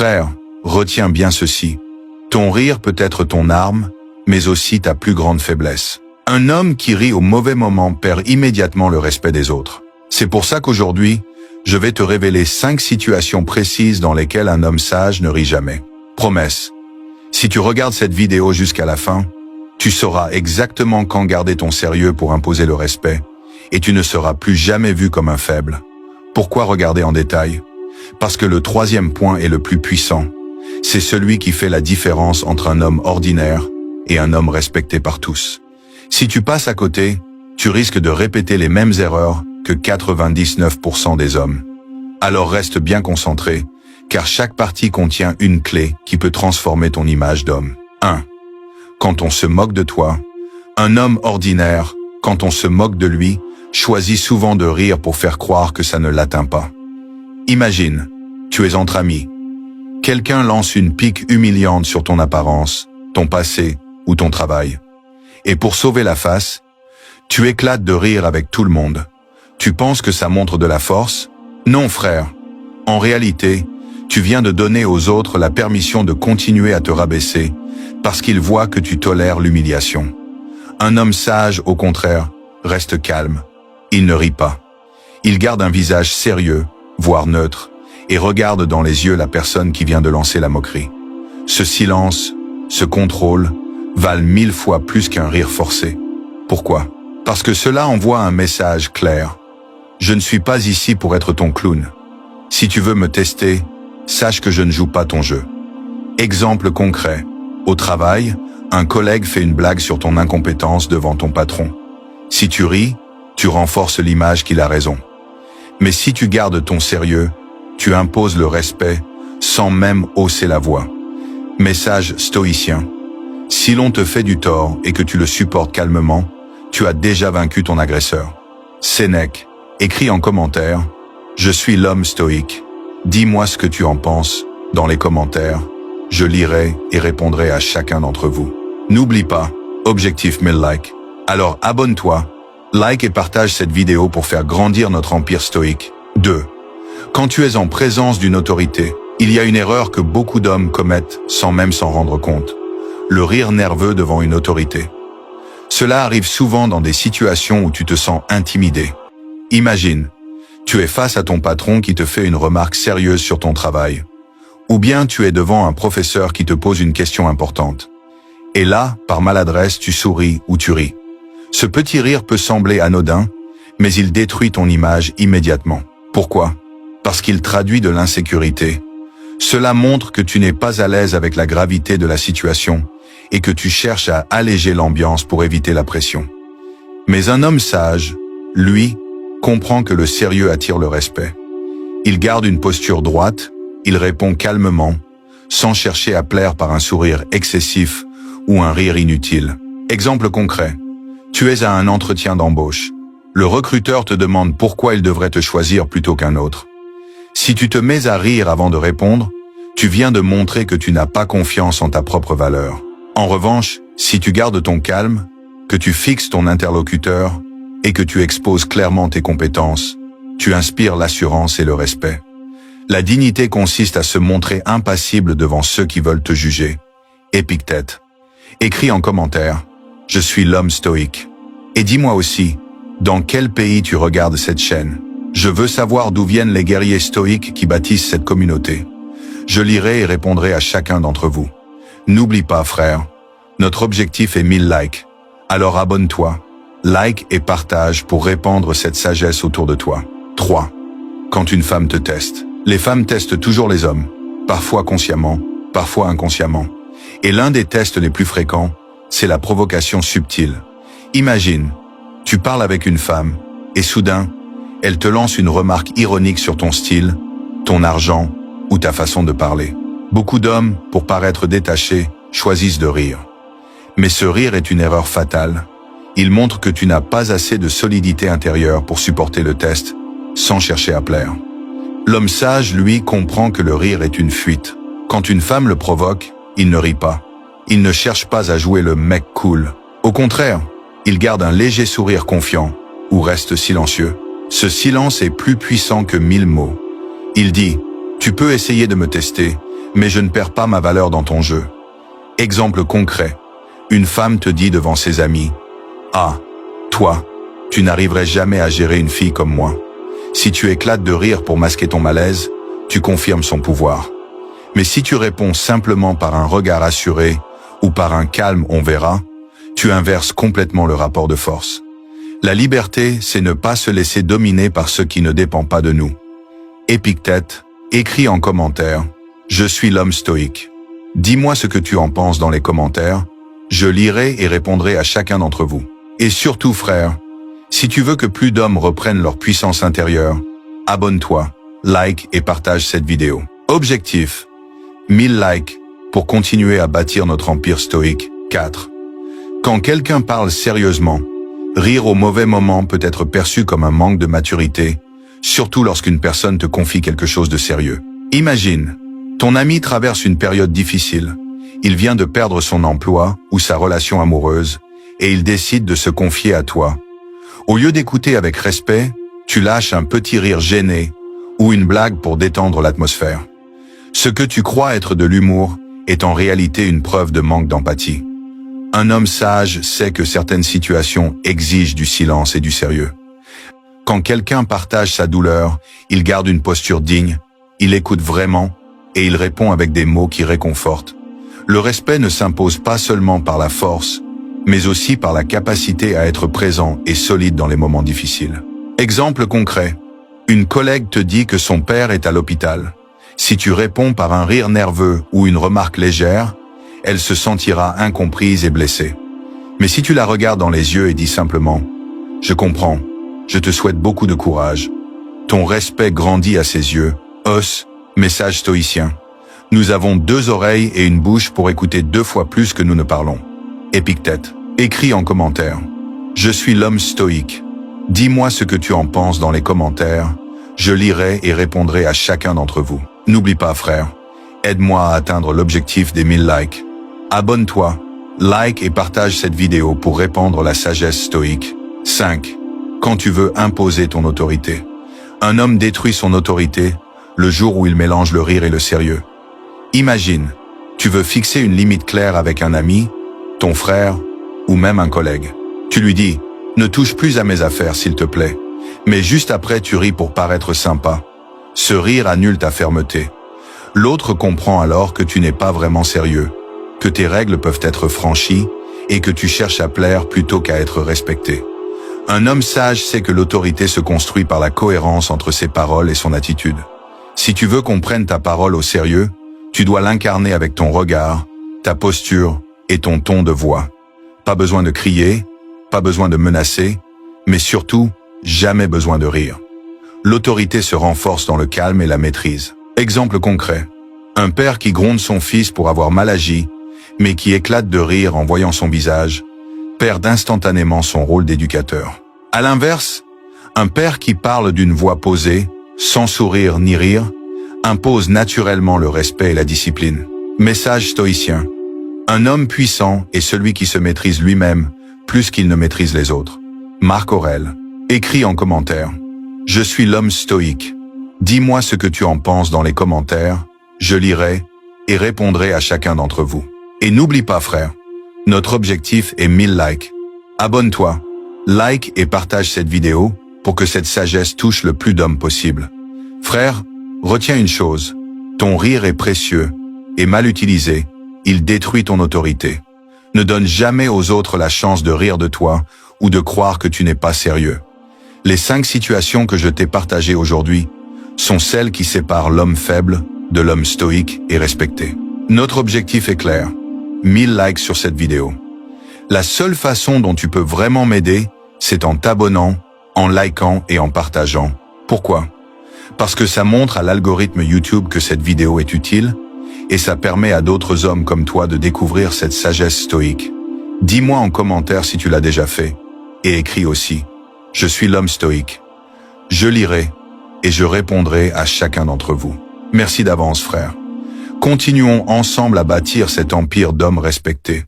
Frère, retiens bien ceci. Ton rire peut être ton arme, mais aussi ta plus grande faiblesse. Un homme qui rit au mauvais moment perd immédiatement le respect des autres. C'est pour ça qu'aujourd'hui, je vais te révéler 5 situations précises dans lesquelles un homme sage ne rit jamais. Promesse. Si tu regardes cette vidéo jusqu'à la fin, tu sauras exactement quand garder ton sérieux pour imposer le respect, et tu ne seras plus jamais vu comme un faible. Pourquoi regarder en détail? Parce que le 3e point est le plus puissant. C'est celui qui fait la différence entre un homme ordinaire et un homme respecté par tous. Si tu passes à côté, tu risques de répéter les mêmes erreurs que 99% des hommes. Alors reste bien concentré, car chaque partie contient une clé qui peut transformer ton image d'homme. 1. Quand on se moque de toi, un homme ordinaire, quand on se moque de lui, choisit souvent de rire pour faire croire que ça ne l'atteint pas. Imagine, tu es entre amis. Quelqu'un lance une pique humiliante sur ton apparence, ton passé ou ton travail. Et pour sauver la face, tu éclates de rire avec tout le monde. Tu penses que ça montre de la force? Non, frère. En réalité, tu viens de donner aux autres la permission de continuer à te rabaisser parce qu'ils voient que tu tolères l'humiliation. Un homme sage, au contraire, reste calme. Il ne rit pas. Il garde un visage sérieux, voire neutre, et regarde dans les yeux la personne qui vient de lancer la moquerie. Ce silence, ce contrôle, valent 1000 fois plus qu'un rire forcé. Pourquoi? Parce que cela envoie un message clair. Je ne suis pas ici pour être ton clown. Si tu veux me tester, sache que je ne joue pas ton jeu. Exemple concret. Au travail, un collègue fait une blague sur ton incompétence devant ton patron. Si tu ris, tu renforces l'image qu'il a raison. Mais si tu gardes ton sérieux, tu imposes le respect sans même hausser la voix. Message stoïcien. Si l'on te fait du tort et que tu le supportes calmement, tu as déjà vaincu ton agresseur. Sénèque, écris en commentaire « Je suis l'homme stoïque ». Dis-moi ce que tu en penses dans les commentaires. Je lirai et répondrai à chacun d'entre vous. N'oublie pas, objectif 1000 likes. Alors abonne-toi, like et partage cette vidéo pour faire grandir notre empire stoïque. 2. Quand tu es en présence d'une autorité, il y a une erreur que beaucoup d'hommes commettent sans même s'en rendre compte. Le rire nerveux devant une autorité. Cela arrive souvent dans des situations où tu te sens intimidé. Imagine, tu es face à ton patron qui te fait une remarque sérieuse sur ton travail. Ou bien tu es devant un professeur qui te pose une question importante. Et là, par maladresse, tu souris ou tu ris. Ce petit rire peut sembler anodin, mais il détruit ton image immédiatement. Pourquoi? Parce qu'il traduit de l'insécurité. Cela montre que tu n'es pas à l'aise avec la gravité de la situation et que tu cherches à alléger l'ambiance pour éviter la pression. Mais un homme sage, lui, comprend que le sérieux attire le respect. Il garde une posture droite, il répond calmement, sans chercher à plaire par un sourire excessif ou un rire inutile. Exemple concret. Tu es à un entretien d'embauche. Le recruteur te demande pourquoi il devrait te choisir plutôt qu'un autre. Si tu te mets à rire avant de répondre, tu viens de montrer que tu n'as pas confiance en ta propre valeur. En revanche, si tu gardes ton calme, que tu fixes ton interlocuteur et que tu exposes clairement tes compétences, tu inspires l'assurance et le respect. La dignité consiste à se montrer impassible devant ceux qui veulent te juger. Épictète. Écris en commentaire « Je suis l'homme stoïque ». Et dis-moi aussi, dans quel pays tu regardes cette chaîne? Je veux savoir d'où viennent les guerriers stoïques qui bâtissent cette communauté. Je lirai et répondrai à chacun d'entre vous. N'oublie pas, frère, notre objectif est 1000 likes. Alors abonne-toi, like et partage pour répandre cette sagesse autour de toi. 3. Quand une femme te teste. Les femmes testent toujours les hommes, parfois consciemment, parfois inconsciemment. Et l'un des tests les plus fréquents, c'est la provocation subtile. Imagine, tu parles avec une femme, et soudain, elle te lance une remarque ironique sur ton style, ton argent ou ta façon de parler. Beaucoup d'hommes, pour paraître détachés, choisissent de rire. Mais ce rire est une erreur fatale. Il montre que tu n'as pas assez de solidité intérieure pour supporter le test, sans chercher à plaire. L'homme sage, lui, comprend que le rire est une fuite. Quand une femme le provoque, il ne rit pas. Il ne cherche pas à jouer le mec cool. Au contraire, il garde un léger sourire confiant, ou reste silencieux. Ce silence est plus puissant que 1000 mots. Il dit « Tu peux essayer de me tester, mais je ne perds pas ma valeur dans ton jeu. Exemple concret. Une femme te dit devant ses amis, « Ah, toi, tu n'arriverais jamais à gérer une fille comme moi. » Si tu éclates de rire pour masquer ton malaise, tu confirmes son pouvoir. Mais si tu réponds simplement par un regard assuré ou par un calme « on verra », tu inverses complètement le rapport de force. La liberté, c'est ne pas se laisser dominer par ce qui ne dépend pas de nous. Épictète, écris en commentaire « Je suis l'homme stoïque ». Dis-moi ce que tu en penses dans les commentaires. Je lirai et répondrai à chacun d'entre vous. Et surtout, frère, si tu veux que plus d'hommes reprennent leur puissance intérieure, abonne-toi, like et partage cette vidéo. Objectif, 1000 likes pour continuer à bâtir notre empire stoïque. 4. Quand quelqu'un parle sérieusement, rire au mauvais moment peut être perçu comme un manque de maturité, surtout lorsqu'une personne te confie quelque chose de sérieux. Imagine, ton ami traverse une période difficile. Il vient de perdre son emploi ou sa relation amoureuse et il décide de se confier à toi. Au lieu d'écouter avec respect, tu lâches un petit rire gêné ou une blague pour détendre l'atmosphère. Ce que tu crois être de l'humour est en réalité une preuve de manque d'empathie. Un homme sage sait que certaines situations exigent du silence et du sérieux. Quand quelqu'un partage sa douleur, il garde une posture digne, il écoute vraiment et il répond avec des mots qui réconfortent. Le respect ne s'impose pas seulement par la force, mais aussi par la capacité à être présent et solide dans les moments difficiles. Exemple concret. Une collègue te dit que son père est à l'hôpital. Si tu réponds par un rire nerveux ou une remarque légère, elle se sentira incomprise et blessée. Mais si tu la regardes dans les yeux et dis simplement « Je comprends, je te souhaite beaucoup de courage », ton respect grandit à ses yeux. Os, message stoïcien. Nous avons 2 oreilles et une bouche pour écouter 2 fois plus que nous ne parlons. Épictète, écris en commentaire. Je suis l'homme stoïque. Dis-moi ce que tu en penses dans les commentaires. Je lirai et répondrai à chacun d'entre vous. N'oublie pas, frère, aide-moi à atteindre l'objectif des 1000 likes. Abonne-toi, like et partage cette vidéo pour répandre la sagesse stoïque. 5. Quand tu veux imposer ton autorité. Un homme détruit son autorité le jour où il mélange le rire et le sérieux. Imagine, tu veux fixer une limite claire avec un ami, ton frère ou même un collègue. Tu lui dis « Ne touche plus à mes affaires s'il te plaît », mais juste après tu ris pour paraître sympa. Ce rire annule ta fermeté. L'autre comprend alors que tu n'es pas vraiment sérieux, que tes règles peuvent être franchies et que tu cherches à plaire plutôt qu'à être respecté. Un homme sage sait que l'autorité se construit par la cohérence entre ses paroles et son attitude. Si tu veux qu'on prenne ta parole au sérieux, tu dois l'incarner avec ton regard, ta posture et ton ton de voix. Pas besoin de crier, pas besoin de menacer, mais surtout, jamais besoin de rire. L'autorité se renforce dans le calme et la maîtrise. Exemple concret. Un père qui gronde son fils pour avoir mal agi, mais qui éclate de rire en voyant son visage, perd instantanément son rôle d'éducateur. À l'inverse, un père qui parle d'une voix posée, sans sourire ni rire, impose naturellement le respect et la discipline. Message stoïcien. Un homme puissant est celui qui se maîtrise lui-même plus qu'il ne maîtrise les autres. Marc Aurèle. Écris en commentaire. Je suis l'homme stoïque. Dis-moi ce que tu en penses dans les commentaires. Je lirai et répondrai à chacun d'entre vous. Et n'oublie pas, frère, notre objectif est 1000 likes. Abonne-toi, like et partage cette vidéo pour que cette sagesse touche le plus d'hommes possible. Frère, retiens une chose, ton rire est précieux et mal utilisé, il détruit ton autorité. Ne donne jamais aux autres la chance de rire de toi ou de croire que tu n'es pas sérieux. Les 5 situations que je t'ai partagées aujourd'hui sont celles qui séparent l'homme faible de l'homme stoïque et respecté. Notre objectif est clair, 1000 likes sur cette vidéo. La seule façon dont tu peux vraiment m'aider, c'est en t'abonnant, en likant et en partageant. Pourquoi? Parce que ça montre à l'algorithme YouTube que cette vidéo est utile et ça permet à d'autres hommes comme toi de découvrir cette sagesse stoïque. Dis-moi en commentaire si tu l'as déjà fait et écris aussi « Je suis l'homme stoïque ». Je lirai et je répondrai à chacun d'entre vous. Merci d'avance, frère. Continuons ensemble à bâtir cet empire d'hommes respectés.